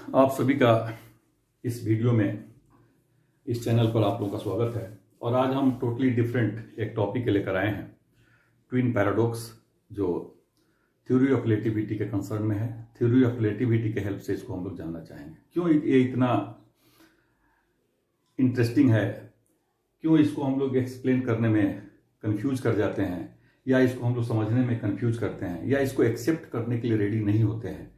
आप सभी का इस वीडियो में इस चैनल पर आप लोगों का स्वागत है। और आज हम टोटली डिफरेंट एक टॉपिक लेकर आए हैं, ट्विन पैराडॉक्स, जो थ्योरी ऑफ रिलेटिविटी के कंसर्न में है। थ्योरी ऑफ रिलेटिविटी के हेल्प से इसको हम लोग जानना चाहेंगे। क्यों ये इतना इंटरेस्टिंग है, क्यों इसको हम लोग एक्सप्लेन करने में कंफ्यूज कर जाते हैं, या इसको हम लोग समझने में कंफ्यूज करते हैं, या इसको एक्सेप्ट करने के लिए रेडी नहीं होते हैं।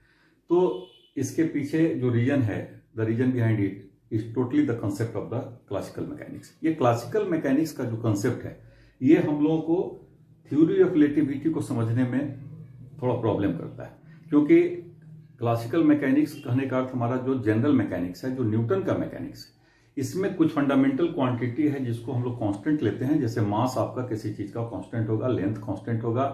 तो इसके पीछे जो रीजन है, the reason behind it is totally the concept of the classical mechanics. ये क्लासिकल मैकेनिक्स का जो कंसेप्ट है, ये हम लोगों को थ्योरी ऑफ रिलेटिविटी को समझने में थोड़ा प्रॉब्लम करता है। क्योंकि क्लासिकल मैकेनिक्स कहने का अर्थ हमारा जो जनरल मैकेनिक्स है, जो न्यूटन का मैकेनिक्स है, इसमें कुछ फंडामेंटल क्वांटिटी है जिसको हम लोग कांस्टेंट लेते हैं। जैसे मास आपका किसी चीज का कांस्टेंट होगा, लेंथ कांस्टेंट होगा,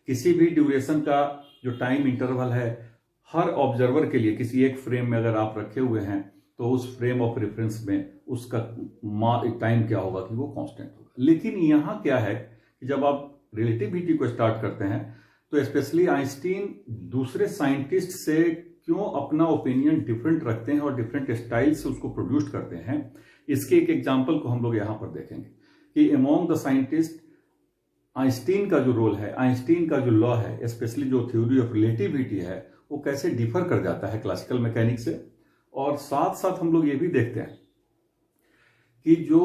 किसी भी ड्यूरेशन का जो टाइम इंटरवल है, हर ऑब्जर्वर के लिए किसी एक फ्रेम में अगर आप रखे हुए हैं तो उस फ्रेम ऑफ रेफरेंस में उसका टाइम क्या होगा कि वो कांस्टेंट होगा। लेकिन यहाँ क्या है कि जब आप रिलेटिविटी को स्टार्ट करते हैं तो स्पेशली आइंस्टीन दूसरे साइंटिस्ट से क्यों अपना ओपिनियन डिफरेंट रखते हैं और डिफरेंट स्टाइल से उसको प्रोड्यूस करते हैं, इसके एक एग्जाम्पल को हम लोग यहां पर देखेंगे कि अमॉन्ग द साइंटिस्ट आइंस्टीन का जो रोल है, आइंस्टीन का जो लॉ है, स्पेशली जो थ्योरी ऑफ रिलेटिविटी है, वो कैसे डिफर कर जाता है क्लासिकल मैकेनिक्स से। और साथ साथ हम लोग ये भी देखते हैं कि जो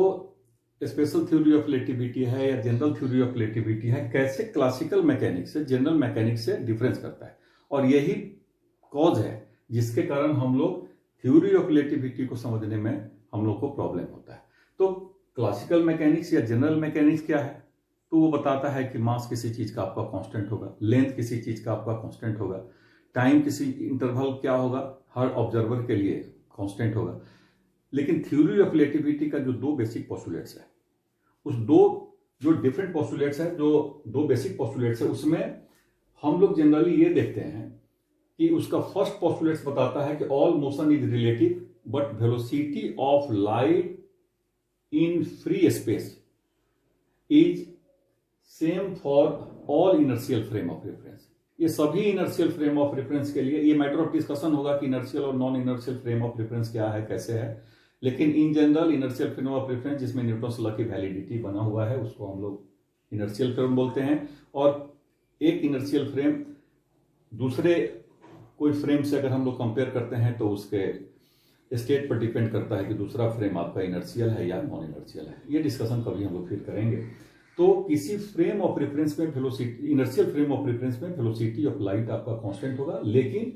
स्पेशल थ्योरी ऑफ रिलेटिविटी है या जनरल थ्योरी ऑफ रिलेटिविटी है, कैसे क्लासिकल मैकेनिक्स से, जनरल मैकेनिक्स से डिफरेंस करता है। और यही कॉज है जिसके कारण हम लोग थ्योरी ऑफ रिलेटिविटी को समझने में हम लोग को प्रॉब्लम होता है। तो क्लासिकल मैकेनिक्स या जनरल मैकेनिक्स क्या है, तो वो बताता है कि मास किसी चीज का आपका कांस्टेंट होगा, लेंथ किसी चीज का आपका कांस्टेंट होगा, टाइम किसी इंटरवल क्या होगा, हर ऑब्जर्वर के लिए कांस्टेंट होगा। लेकिन थ्योरी ऑफ रिलेटिविटी का जो दो बेसिक पोस्टुलेट्स है, उस दो जो डिफरेंट पोस्टुलेट्स है, जो दो बेसिक पोस्टुलेट्स है, उसमें हम लोग जनरली ये देखते हैं कि उसका फर्स्ट पोस्टुलेट्स बताता है कि all motion is relative but velocity of light in free space is same for all inertial frame of reference. ये सभी इनर्शियल फ्रेम ऑफ रेफरेंस के लिए ये मैटर ऑफ डिस्कशन होगा कि इनर्शियल और non inertial frame of reference क्या है, कैसे है। लेकिन in general inertial frame of reference जिसमें न्यूटन्स लॉ की वैलिडिटी बना हुआ है, उसको हम लोग इनर्शियल फ्रेम बोलते हैं। और एक इनर्शियल फ्रेम दूसरे कोई फ्रेम से अगर हम लोग कंपेयर करते हैं तो उसके स्टेट पर डिपेंड करता है कि दूसरा फ्रेम आपका इनर्शियल है या नॉन इनर्शियल है। ये डिस्कशन कभी हम लोग फिर करेंगे। तो किसी फ्रेम ऑफ रेफरेंस में velocity, inertial frame of reference में वेलोसिटी ऑफ लाइट आपका कांस्टेंट होगा। लेकिन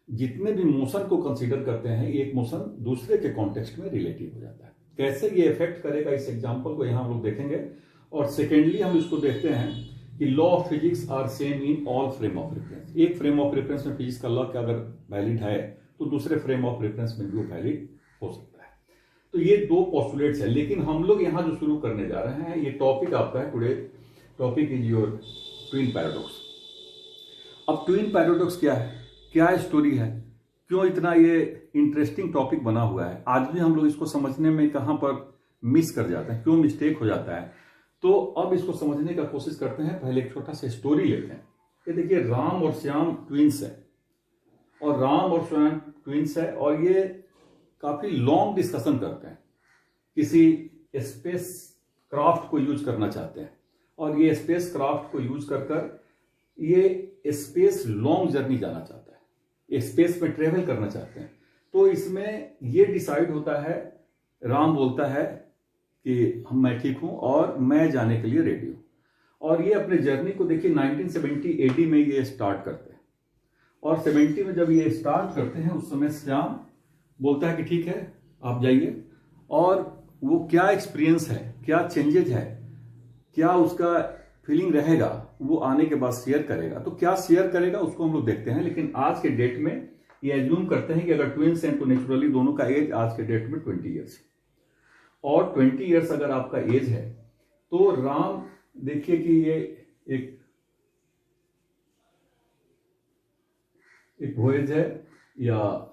जितने भी मोशन को कंसीडर करते हैं, एक मोशन दूसरे के कॉन्टेक्स्ट में रिलेटिव हो जाता है। कैसे ये इफेक्ट करेगा, इस एग्जांपल को यहां हम लोग देखेंगे। और सेकेंडली हम इसको देखते हैं कि law of physics are same in all frame of reference. एक फ्रेम ऑफ रेफरेंस में फिजिक्स का लॉ का अगर वैलिड है तो दूसरे फ्रेम ऑफ रेफरेंस में भी वो वैलिड हो सकता है। तो ये दो पोस्टुलेट्स है। लेकिन हम लोग यहां जो शुरू करने जा रहे हैं, ये टॉपिक आपका है today, topic is your twin paradox. अब ट्विन पैराडॉक्स क्या है, क्या स्टोरी है, क्यों इतना ये इंटरेस्टिंग टॉपिक बना हुआ है, आज भी हम लोग इसको समझने में कहां पर मिस कर जाते हैं, क्यों मिस्टेक हो जाता है। तो अब इसको समझने का कोशिश करते हैं। पहले एक छोटा सा स्टोरी लेते हैं। ये देखिए, राम और श्याम ट्विंस है, और राम और श्याम ट्विंस है, और ये काफी लॉन्ग डिस्कशन करते हैं, किसी स्पेस क्राफ्ट को यूज करना चाहते हैं। और ये स्पेस क्राफ्ट को यूज कर ये स्पेस लॉन्ग जर्नी जाना चाहता है, ये स्पेस में ट्रेवल करना चाहते हैं। तो इसमें ये डिसाइड होता है, राम बोलता है कि मैं ठीक हूं और मैं जाने के लिए रेडी हूं। और ये अपने जर्नी को देखिए 1970 एडी में ये स्टार्ट करते हैं। और 70 में जब ये स्टार्ट करते हैं, उस समय श्याम बोलता है कि ठीक है आप जाइए। और वो क्या एक्सपीरियंस है, क्या चेंजेज है, क्या उसका फीलिंग रहेगा, वो आने के बाद शेयर करेगा। तो क्या शेयर करेगा उसको हम लोग देखते हैं। लेकिन आज के डेट में ये एज्यूम करते हैं कि अगर ट्विंस हैं तो नेचुरली दोनों का एज आज के डेट में 20 ईयर्स है। और 20 ईयर्स अगर आपका एज है तो राम देखिए कि ये एक वॉयज है या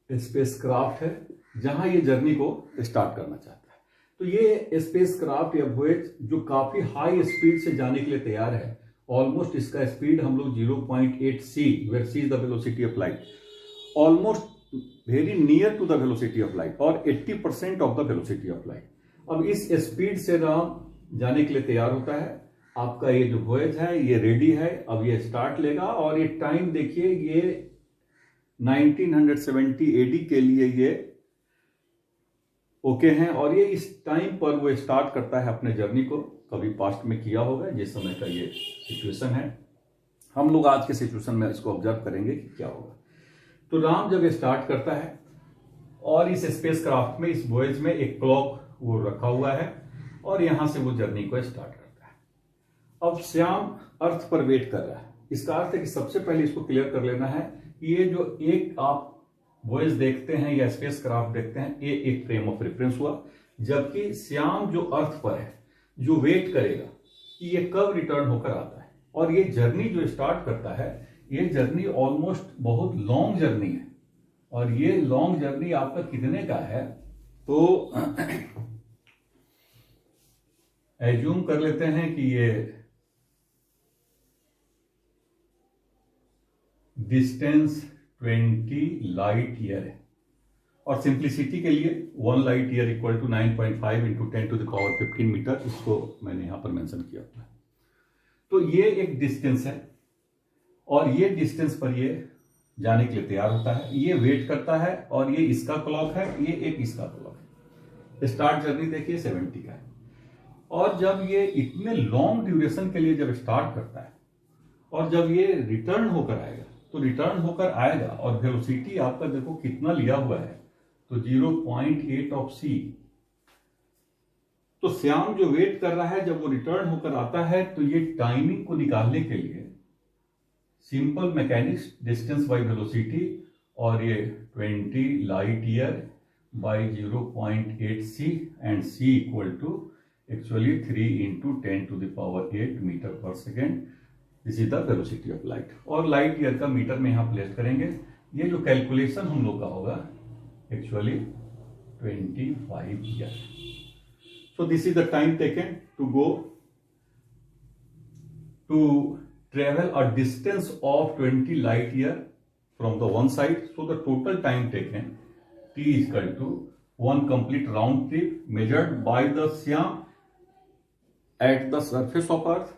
स्पेस क्राफ्ट है, जहां ये जर्नी को स्टार्ट करना चाहता है। तो ये स्पेस क्राफ्ट या वॉयज जो काफी हाई स्पीड से जाने के लिए तैयार है, ऑलमोस्ट इसका स्पीड हम लोग 0.8 c, where c is the velocity of light, almost very near to the velocity of light और 80% of the velocity of light. अब इस स्पीड से राम जाने के लिए तैयार होता है। आपका ये जो वॉयज है ये रेडी है, अब ये स्टार्ट लेगा और ये टाइम देखिए, ये 1970 एडी के लिए ये ओके हैं और ये इस टाइम पर वो स्टार्ट करता है अपने जर्नी को। कभी पास्ट में किया होगा जिस समय का ये सिचुएशन है, हम लोग आज के सिचुएशन में इसको ऑब्जर्व करेंगे कि क्या होगा। तो राम जब ये स्टार्ट करता है और इस स्पेस क्राफ्ट में, इस वॉयज में एक क्लॉक वो रखा हुआ है और यहां से वो जर्नी को स्टार्ट करता है। अब श्याम अर्थ पर वेट कर रहा है। इसका अर्थ है कि सबसे पहले इसको क्लियर कर लेना है कि ये जो एक आप वॉयस देखते हैं या स्पेस क्राफ्ट देखते हैं, ये एक फ्रेम ऑफ रेफरेंस हुआ, जबकि श्याम जो अर्थ पर है, जो वेट करेगा कि ये कब रिटर्न होकर आता है। और ये जर्नी जो स्टार्ट करता है, ये जर्नी ऑलमोस्ट बहुत लॉन्ग जर्नी है। और ये लॉन्ग जर्नी आपका कितने का है, तो एज्यूम कर लेते हैं कि ये डिस्टेंस 20 लाइट ईयर है। और सिंप्लिसिटी के लिए 1 light year equal to 9.5 into 10 to the power 15 metre, इसको मैंने यहां पर मेंशन किया हुआ है। तो ये एक डिस्टेंस है और ये डिस्टेंस पर ये जाने के लिए तैयार होता है। ये वेट करता है और ये इसका क्लॉक है, ये एक इसका क्लॉक है। स्टार्ट जर्नी देखिए 70 का है। और जब ये इतने लॉन्ग ड्यूरेशन के लिए जब स्टार्ट करता है और जब ये रिटर्न होकर आएगा, तो रिटर्न होकर आएगा और वेलोसिटी आपका देखो कितना लिया हुआ है, तो 0.8 ऑफ c। तो श्याम जो वेट कर रहा है, जब वो रिटर्न होकर आता है, तो ये टाइमिंग को निकालने के लिए simple mechanics, distance by velocity, और ये 20 light year by 0.8 c and c equal to actually 3 into 10 to the power 8 meter पर second. This is the velocity of light. और लाइट ईयर का मीटर में यहां प्लेस करेंगे। ये जो कैलकुलेशन हम लोग का होगा actually 25 year. So this is the time taken to go to travel a distance of 20 light year from the one side. So the total time taken t is equal to 1 complete round trip measured by the Shyam at the surface of Earth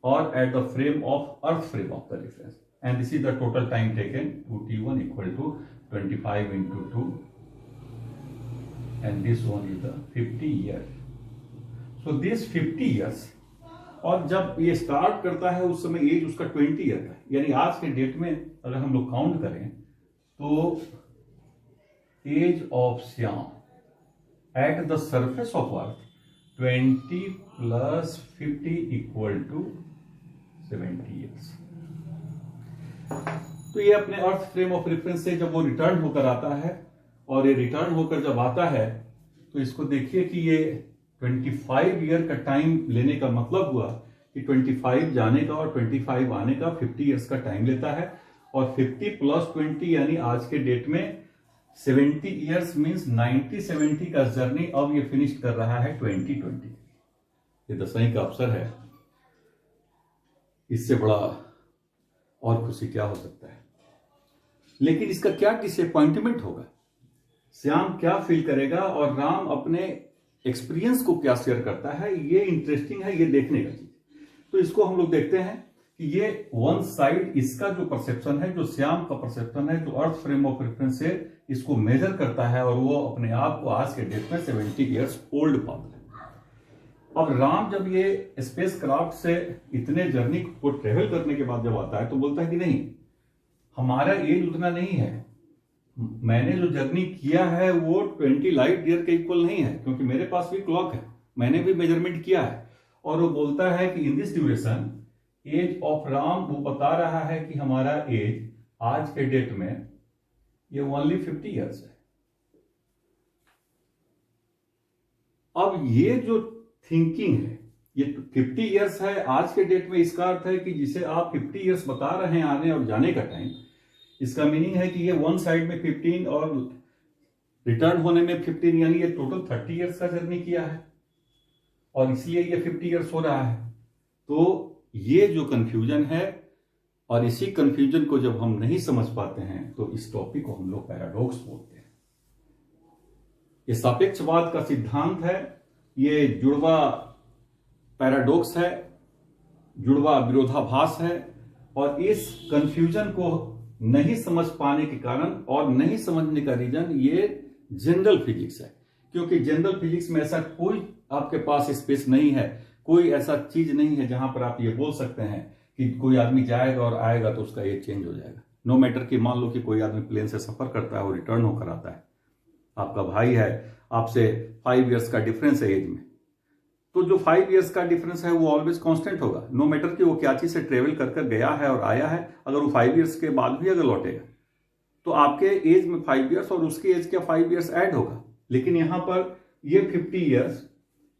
or at the frame of Earth frame of the reference. And this is the total time taken to t1 equal to 25 into 2, and this one is the 50 years. So this 50 years, और जब ये start करता है उस समय as उसका 20 year का है। यानी आज के डेट में अगर हम लोग काउंट करें तो age of Shyam at the surface of earth 20 plus 50 equal to 70 years. तो ये अपने अर्थ फ्रेम ऑफ रेफरेंस से जब वो रिटर्न होकर आता है, और ये रिटर्न होकर जब आता है, तो इसको देखिए कि ये 25 ईयर का टाइम लेने का मतलब हुआ कि 25 जाने का और 25 आने का 50 ईयर्स का टाइम लेता है। और 50 प्लस 20 यानी आज के डेट में 70 ईयर्स मींस 90-70 का जर्नी अब ये फिनिश कर रहा है 2020। ये दसवीं का अवसर है, इससे बड़ा और खुशी क्या हो सकता है। लेकिन इसका क्या डिसअपॉइंटमेंट होगा, श्याम क्या फील करेगा और राम अपने एक्सपीरियंस को क्या शेयर करता है, ये इंटरेस्टिंग है, ये देखने का चीज। तो इसको हम लोग देखते हैं कि ये वन साइड इसका जो परसेप्शन है, जो श्याम का परसेप्शन है, जो अर्थ फ्रेम ऑफ रेफरेंस से इसको मेजर करता है, और वो अपने आप को आज के डेट में 70 ईयर्स ओल्ड पाता है। अब राम जब ये स्पेस क्राफ्ट से इतने जर्नी को ट्रेवल करने के बाद जब आता है, तो बोलता है कि नहीं, हमारा एज उतना नहीं है, मैंने जो जर्नी किया है वो 20 लाइट ईयर के इक्वल नहीं है, क्योंकि मेरे पास भी क्लॉक है, मैंने भी मेजरमेंट किया है। और वो बोलता है कि in this duration age of Ram, वो बता रहा है कि हमारा एज आज के डेट में ये ओनली 50 ईयर्स है। अब ये जो थिंकिंग है, ये 50 ईयर्स है आज के डेट में, इसका अर्थ है कि जिसे आप 50 ईयर्स बता रहे हैं आने और जाने का टाइम, इसका मीनिंग है कि ये वन साइड में 15 और रिटर्न होने में 15, यानी ये टोटल 30 ईयर्स का जर्नी किया है, और इसलिए ये 50 ईयर्स हो रहा है। तो ये जो कंफ्यूजन है, और इसी कंफ्यूजन को जब हम नहीं समझ पाते हैं तो इस टॉपिक को हम लोग पैराडॉक्स बोलते हैं। ये सापेक्षवाद का सिद्धांत है, ये जुड़वा पैराडॉक्स है, जुड़वा विरोधाभास है। और इस कंफ्यूजन को नहीं समझ पाने के कारण और नहीं समझने का रीजन ये जनरल फिजिक्स है, क्योंकि जनरल फिजिक्स में ऐसा कोई आपके पास स्पेस नहीं है, कोई ऐसा चीज नहीं है जहां पर आप ये बोल सकते हैं कि कोई आदमी जाएगा और आएगा तो उसका एज चेंज हो जाएगा। नो मैटर कि मान लो कि कोई आदमी प्लेन से सफर करता है और रिटर्न होकर आता है, आपका भाई है, आपसे 5 इयर्स का डिफरेंस है एज में, तो जो 5 इयर्स का डिफरेंस है वो ऑलवेज कांस्टेंट होगा, नो मैटर कि वो क्या चीज से ट्रेवल कर गया है और आया है। अगर वो 5 इयर्स के बाद भी अगर लौटेगा तो आपके एज में 5 इयर्स और उसके एज के 5 इयर्स ऐड होगा। लेकिन यहां पर ये 50 इयर्स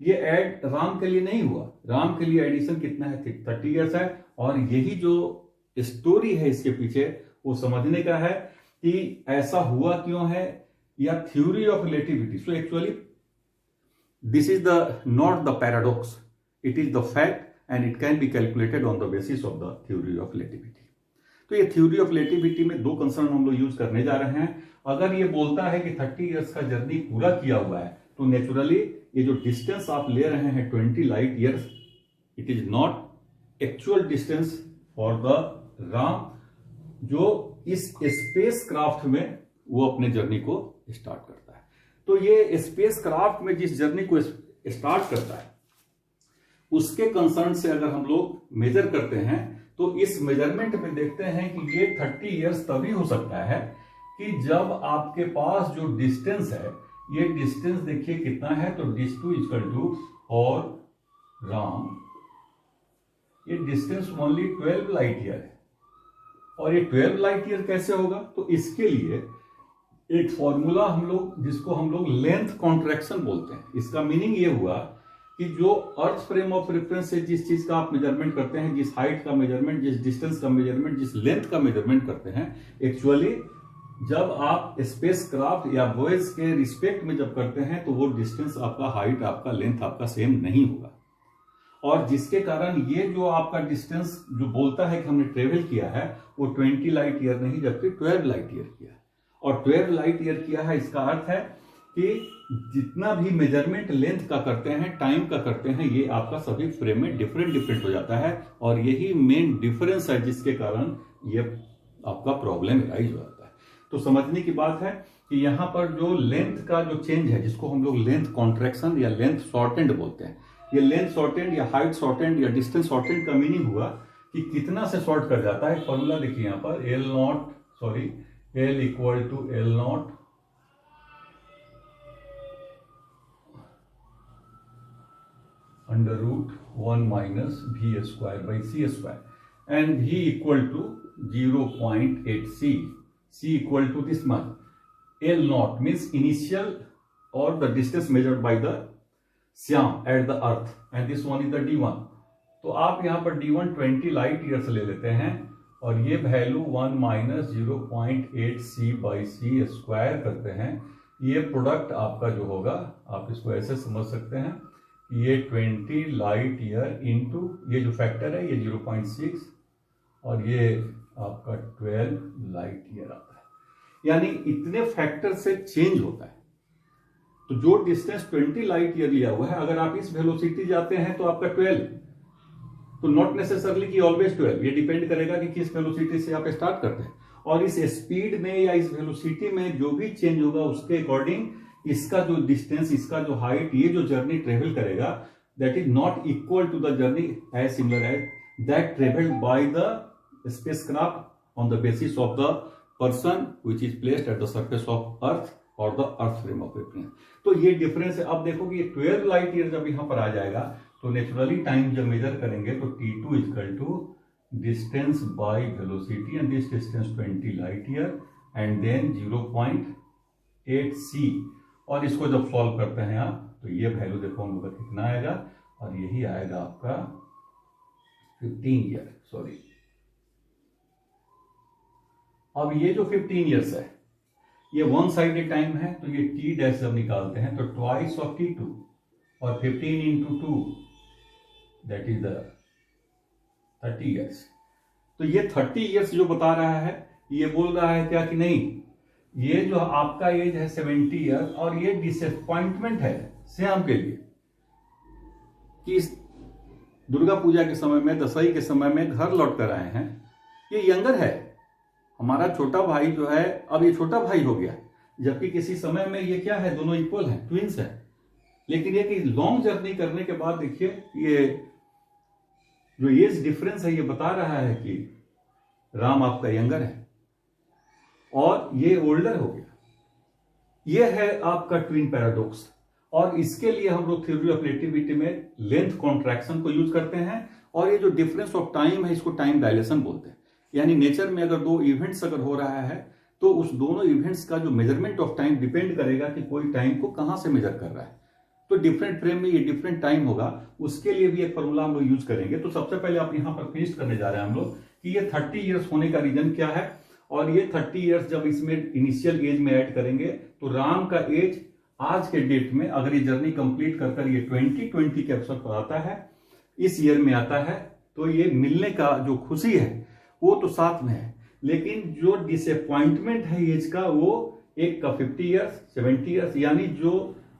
ये ऐड राम के लिए नहीं हुआ, राम के लिए एडिशन कितना है, 30 इयर्स है। और यही जो स्टोरी है इसके पीछे वो समझने का है कि ऐसा हुआ क्यों है, या theory of relativity. So actually this is not the paradox, it is the fact and it can be calculated on the basis of the theory of relativity। तो ये थ्योरी ऑफ रिलेटिविटी में 2 कंसर्न हम लोग use करने जा रहे हैं। अगर ये बोलता है कि 30 इयर्स का जर्नी पूरा किया हुआ है तो नेचुरली ये जो डिस्टेंस आप ले रहे हैं 20 light years, it is not actual distance for the Ram जो इस स्पेस क्राफ्ट में वो अपने जर्नी को स्टार्ट करता है। तो ये स्पेस क्राफ्ट में जिस जर्नी को स्टार्ट करता है उसके कंसर्न से अगर हम लोग मेजर करते हैं तो इस मेजरमेंट में देखते हैं कि ये 30 इयर्स तभी हो सकता है कि जब आपके पास जो डिस्टेंस है, ये डिस्टेंस देखिए कितना है, तो dis2 इक्वल टू और राम, ये डिस्टेंस ओनली 12 लाइट ईयर है। और ये 12 लाइट ईयर कैसे होगा, तो इसके लिए एक फॉर्मूला हम लोग जिसको हम लोग लेंथ कॉन्ट्रैक्शन बोलते हैं। इसका मीनिंग ये हुआ कि जो अर्थ फ्रेम ऑफ रेफरेंस से जिस चीज का आप मेजरमेंट करते हैं, जिस हाइट का मेजरमेंट, जिस डिस्टेंस का मेजरमेंट, जिस लेंथ का मेजरमेंट करते हैं, एक्चुअली जब आप स्पेस क्राफ्ट या वॉयस के रिस्पेक्ट में जब करते हैं तो वो डिस्टेंस आपका, हाइट आपका, लेंथ आपका सेम नहीं होगा। और जिसके कारण ये जो आपका डिस्टेंस जो बोलता है कि हमने ट्रेवल किया है वो 20 लाइट ईयर नहीं जबकि 12 लाइट ईयर किया। और 12 लाइट ईयर किया है, इसका अर्थ है कि जितना भी मेजरमेंट लेंथ का करते हैं, टाइम का करते हैं, ये आपका सभी फ्रेम में डिफरेंट हो जाता है। और यही मेन डिफरेंस है जिसके कारण ये आपका प्रॉब्लम राइज हो जाता है। तो समझने की बात है कि यहां पर जो लेंथ का जो चेंज है जिसको हम लोग लेंथ कॉन्ट्रैक्शन या लेंथ शॉर्टेंड बोलते हैं, ये लेंथ शॉर्टेंड या हाइट शॉर्टेंड या डिस्टेंस शॉर्टेंड का मीनिंग हुआ कि कितना से शॉर्ट कर जाता है। फॉर्मूला देखिए यहां पर L equal to L not under root 1 minus V square by C square and V equal to 0.8 C equal to this much. L not means initial और the distance measured by the Shyam at the earth and this one is the D1। तो आप यहां पर D1 20 light years ले लेते हैं और ये value 1 minus 0.8 C by C square करते हैं। ये प्रोडक्ट आपका जो होगा, आप इसको ऐसे समझ सकते हैं, ये 20 लाइट ईयर इंटू ये जो फैक्टर है ये 0.6 और ये आपका 12 लाइट ईयर आता है। यानी इतने फैक्टर से चेंज होता है। तो जो डिस्टेंस 20 लाइट ईयर लिया हुआ है, अगर आप इस वेलोसिटी जाते हैं तो आपका 12, तो नॉट नेसेसरली कि ऑलवेज 12, ये डिपेंड करेगा कि किस वेलोसिटी से आप स्टार्ट करते हैं। और इस स्पीड में या इस वेलोसिटी में जो भी चेंज होगा उसके अकॉर्डिंग इसका जो डिस्टेंस, इसका जो हाइट, ये जो जर्नी ट्रेवल करेगा that is not equal to the journey as similar as that travelled by the spacecraft on the basis of the person which is placed at the surface of earth और the earth frame of reference. तो ये difference है। अब देखो कि ये 12 light year जब यहां पर आ जाएगा तो नेचुरली टाइम जब मेजर करेंगे तो T2 equal to distance by velocity and this distance 20 light year and then 0.8 C। और इसको जब सॉल्व करते हैं आप तो ये वैल्यू देखो हम लोग कितना आएगा, और यही आएगा आपका 15 ईयर। सॉरी, अब ये जो 15 ईयर्स है ये वन साइडेड टाइम है, तो ये T डैश जब निकालते हैं तो ट्वाइस ऑफ T2 और 15 into 2 that is the 30 years. तो ये 30 ईयर्स जो बता रहा है, ये बोल रहा है क्या कि नहीं, ये जो आपका एज है 70 ईयर और ये डिसअपॉइंटमेंट है श्याम के लिए कि इस दुर्गा पूजा के समय में, दशहरी के समय में घर लौट कर आए हैं, ये यंगर है। हमारा छोटा भाई जो है अब ये छोटा भाई हो गया, जबकि किसी समय में ये क्या है, दोनों इक्वल हैं, ट्विंस हैं। लेकिन ये कि लॉन्ग जर्नी करने के बाद देखिए ये जो एज डिफरेंस है ये बता रहा है कि राम आपका यंगर है और ये ओल्डर हो गया। ये है आपका ट्विन पैराडॉक्स। और इसके लिए हम लोग थ्योरी ऑफ रिलेटिविटी में लेंथ कॉन्ट्रैक्शन को यूज करते हैं, और ये जो डिफरेंस ऑफ टाइम है इसको टाइम डायलेशन बोलते हैं। यानी नेचर में अगर दो इवेंट्स अगर हो रहा है तो उस दोनों इवेंट्स का जो मेजरमेंट ऑफ टाइम डिपेंड करेगा कि कोई टाइम को कहां से मेजर कर रहा है। तो डिफरेंट फ्रेम में ये डिफरेंट टाइम होगा, उसके लिए भी एक फॉर्मूला हम लोग यूज करेंगे। तो सबसे पहले आप यहां पर पेस्ट करने जा रहे हैं हम लोग कि ये 30 ईयर्स होने का रीजन क्या है, और ये 30 ईयर्स जब इसमें इनिशियल एज में ऐड करेंगे तो राम का एज आज के डेट में अगर ये जर्नी कंप्लीट कर ये 2020 के अवसर पर आता है, इस ईयर में आता है, तो ये मिलने का जो खुशी है वो तो साथ में है, लेकिन जो डिसअपॉइंटमेंट है एज का वो एक का 50 ईयर्स 70 ईयर्स, यानी जो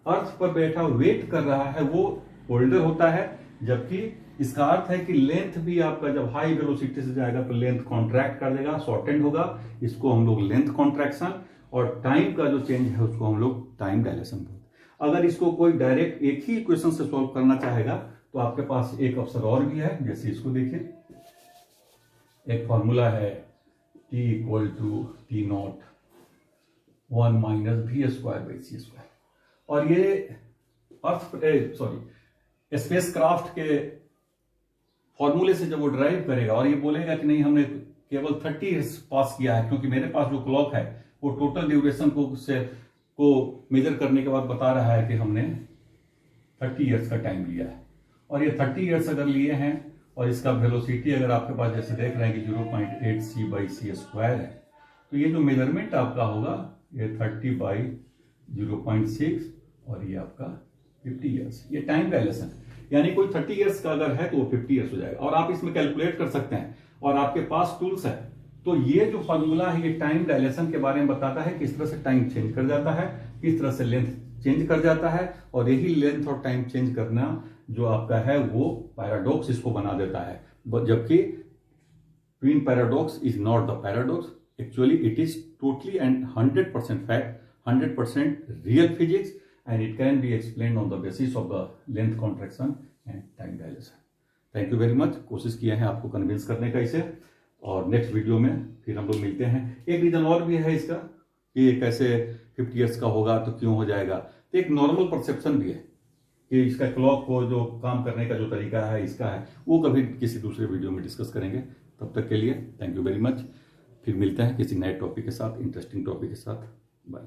अर्थ पर बैठा वेट कर रहा है वो ओल्डर होता है। जबकि इसका अर्थ है कि लेंथ भी आपका जब हाई वेलोसिटी से जाएगा तो लेंथ कॉन्ट्रैक्ट कर देगा, शॉर्टेंड होगा, इसको हम लोग लेंथ कॉन्ट्रैक्शन। और टाइम का जो चेंज है उसको हम लोग टाइम डायलेशन बोलते हैं। अगर इसको कोई डायरेक्ट एक ही इक्वेशन से सॉल्व करना चाहेगा तो आपके पास एक अवसर और भी है, जैसे इसको देखिए, एक फॉर्मूला है T equal to T naught 1 minus V square by C square. और ये स्पेस क्राफ्ट के फॉर्मूले से जब वो ड्राइव करेगा और ये बोलेगा कि नहीं हमने केवल 30 ईयर्स पास किया है, क्योंकि मेरे पास जो क्लॉक है वो टोटल ड्यूरेशन को मेजर करने के बाद बता रहा है कि हमने 30 ईयर्स का टाइम लिया है। और ये 30 ईयर्स अगर लिए हैं और इसका वेलोसिटी अगर आपके पास जैसे देख रहे हैं कि 0.8 C बाई C स्क्वायर है, तो ये जो मेजरमेंट आपका होगा ये 30 बाई 0.6 और ये आपका 50 ईयर्स। ये टाइम डायलेशन, यानी कोई 30 ईयर्स का अगर है तो वो 50 ईयर्स हो जाएगा। और आप इसमें कैलकुलेट कर सकते हैं और आपके पास टूल्स है। तो ये जो फॉर्मूला है ये टाइम डायलेशन के बारे में बताता है, किस तरह से टाइम चेंज कर जाता है, किस तरह से लेंथ चेंज कर जाता है। और यही लेंथ और टाइम चेंज करना जो आपका है वो पैराडॉक्स इसको बना देता है। जबकि twin paradox is not the paradox, actually it is totally and 100% fact, 100% real physics, and it can be explained on the basis of the length contraction and time dilation. Thank you very much. कोशिश किया है आपको convince करने का इसे, और next video में फिर हम लोग मिलते हैं। एक रीजन और भी है इसका कि कैसे 50 ईयर्स का होगा तो क्यों हो जाएगा, तो एक नॉर्मल परसेप्शन भी है कि इसका क्लॉक को जो काम करने का जो तरीका है इसका है, वो कभी किसी दूसरे वीडियो में डिस्कस करेंगे। तब तक के लिए थैंक यू वेरी मच। फिर मिलते हैं किसी नए टॉपिक के साथ, इंटरेस्टिंग टॉपिक के साथ। बाय।